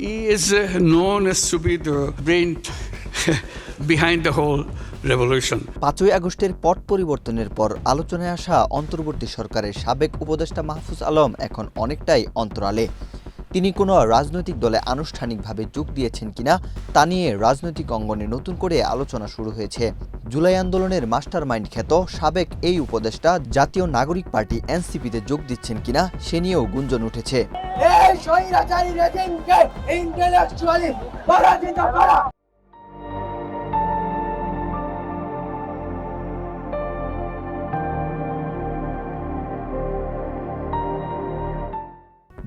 He is known as to be the brain behind the whole revolution. 5ই আগস্টের পট পরিবর্তনের পর আলোচনায় আসা অন্তর্বর্তী সরকারের সাবেক উপদেষ্টা মাহফুজ আলম এখন অনেকটাই অন্তরালে। তিনি কোনো রাজনৈতিক দলে আনুষ্ঠানিকভাবে যোগ দিয়েছেন কিনা তা নিয়ে রাজনৈতিক অঙ্গনে নতুন করে আলোচনা শুরু হয়েছে। জুলাই আন্দোলনের মাস্টারমাইন্ড খ্যাত সাবেক এই উপদেষ্টা জাতীয় নাগরিক পার্টি এনসিপিতে যোগ দিচ্ছেন কিনা সে নিয়েও গুঞ্জন উঠেছে। এই স্বৈরাচারী রেজিমকে ইন্টেলেকচুয়ালি পরাজিত করা।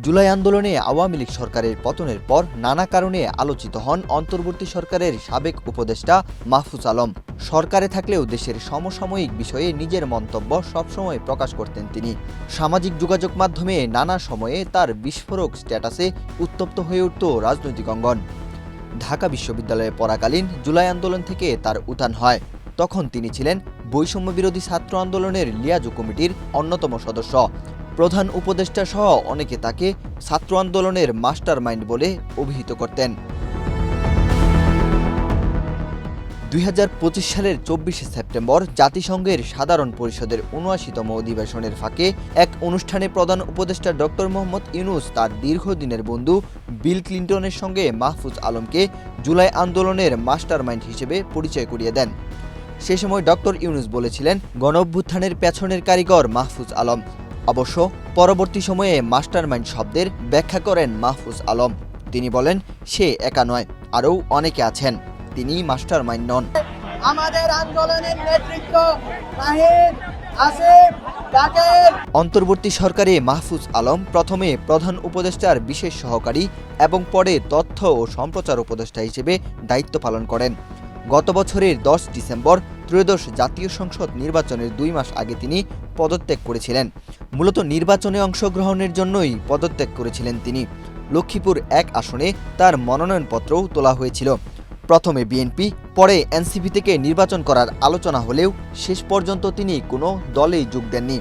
জুলাই আন্দোলনে আওয়ামী লীগ সরকারের পতনের পর নানা কারণে আলোচিত হন অন্তর্বর্তী সরকারের সাবেক উপদেষ্টা মাহফুজ আলম। সরকারে থাকলেও দেশের সমসাময়িক বিষয়ে নিজের মন্তব্য সবসময় প্রকাশ করতেন তিনি। সামাজিক যোগাযোগ মাধ্যমে নানা সময়ে তার বিস্ফোরক স্ট্যাটাসে উত্তপ্ত হয়ে উঠত রাজনৈতিক অঙ্গন। ঢাকা বিশ্ববিদ্যালয়ে পড়াকালীন জুলাই আন্দোলন থেকে তার উত্থান হয়। তখন তিনি ছিলেন বৈষম্য বিরোধী ছাত্র আন্দোলনের লিয়াজু কমিটির অন্যতম সদস্য। প্রধান উপদেষ্টা সহ অনেকে তাকে ছাত্র আন্দোলনের মাস্টারমাইন্ড বলে অভিহিত করতেন। 2025 সালের 24শে সেপ্টেম্বর জাতিসংঘের সাধারণ পরিষদের ৭৯তম অধিবেশনের ফাঁকে এক অনুষ্ঠানে প্রধান উপদেষ্টা ডক্টর মোহাম্মদ ইউনূস তার দীর্ঘদিনের বন্ধু বিল ক্লিন্টনের সঙ্গে মাহফুজ আলমকে জুলাই আন্দোলনের মাস্টারমাইন্ড হিসেবে পরিচয় করিয়ে দেন। সে সময় ডক্টর ইউনূস বলেছিলেন, গণঅভ্যুত্থানের পেছনের কারিগর মাহফুজ আলম। অবশ্য পরবর্তী সময়ে মাস্টারমাইন্ড শব্দের ব্যাখ্যা করেন মাহফুজ আলম। তিনি বলেন, সে একা নয়, আরও অনেকে আছেন, তিনি মাস্টারমাইন্ড নন। আমাদের আন্দোলনের নেতৃত্ব নাহিদ, আসিফ, জাকের। অন্তর্বর্তী সরকারে মাহফুজ আলম প্রথমে প্রধান উপদেষ্টার বিশেষ সহকারী এবং পরে তথ্য ও সম্প্রচার উপদেষ্টা হিসেবে দায়িত্ব পালন করেন। গত বছরের 10 ডিসেম্বর ত্রয়োদশ জাতীয় সংসদ নির্বাচনের 2 মাস আগে তিনি পদত্যাগ করেছিলেন। মূলত নির্বাচনে অংশগ্রহণের জন্যই পদত্যাগ করেছিলেন তিনি। লক্ষ্মীপুর 1 আসনে তার মনোনয়নপত্রও তোলা হয়েছিল। প্রথমে বিএনপি, পরে এনসিপি থেকে নির্বাচন করার আলোচনা হলেও শেষ পর্যন্ত তিনি কোনো দলেই যোগ দেননি।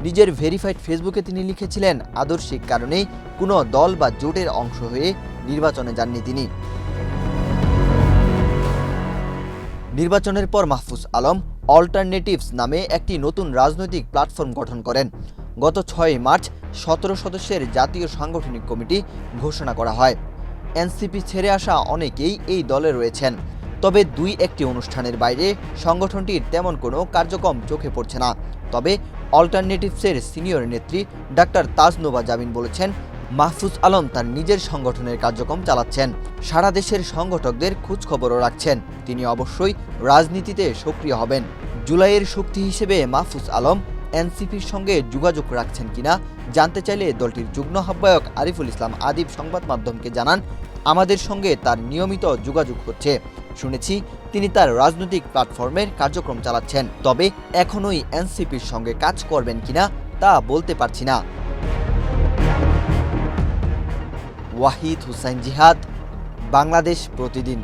নিজের ভেরিফাইড ফেসবুকে তিনি লিখেছিলেন, আদর্শিক কারণেই কোনো দল বা জোটের অংশ হয়ে নির্বাচনে যাননি তিনি। নির্বাচনের পর মাহফুজ আলম অল্টারনেটিভস নামে একটি নতুন রাজনৈতিক প্ল্যাটফর্ম গঠন করেন। গত 6 মার্চ 17 সদস্যের জাতীয় সাংগঠনিক কমিটি ঘোষণা করা হয়। এনসিপি ছেড়ে আসা অনেকেই এই দলে রয়েছেন। তবে 2-1টি অনুষ্ঠানের বাইরে সংগঠনটির তেমন কোনো কার্যক্রম চোখে পড়ছে না। তবে অল্টারনেটিভসের সিনিয়র নেত্রী ডাক্তার তাজনোবা জামিন বলেছেন, মাহফুজ আলম তার নিজের সংগঠনের কার্যক্রম চালাচ্ছেন, সারা দেশের সংগঠকদের খোঁজখবরও রাখছেন। তিনি অবশ্যই রাজনীতিতে সক্রিয় হবেন। জুলাইয়ের শক্তি হিসেবে মাহফুজ আলম এনসিপির সঙ্গে যোগাযোগ রাখছেন কিনা জানতে চাইলে দলটির যুগ্ম আহ্বায়ক আরিফুল ইসলাম আদিব সংবাদ মাধ্যমকে জানান, আমাদের সঙ্গে তার নিয়মিত যোগাযোগ হচ্ছে। শুনেছি তিনি তার রাজনৈতিক প্ল্যাটফর্মের কার্যক্রম চালাচ্ছেন, তবে এখনোই এনসিপির সঙ্গে কাজ করবেন কিনা তা বলতে পারছি না। ওয়াহিদ হুসাইন জিহাদ, বাংলাদেশ প্রতিদিন।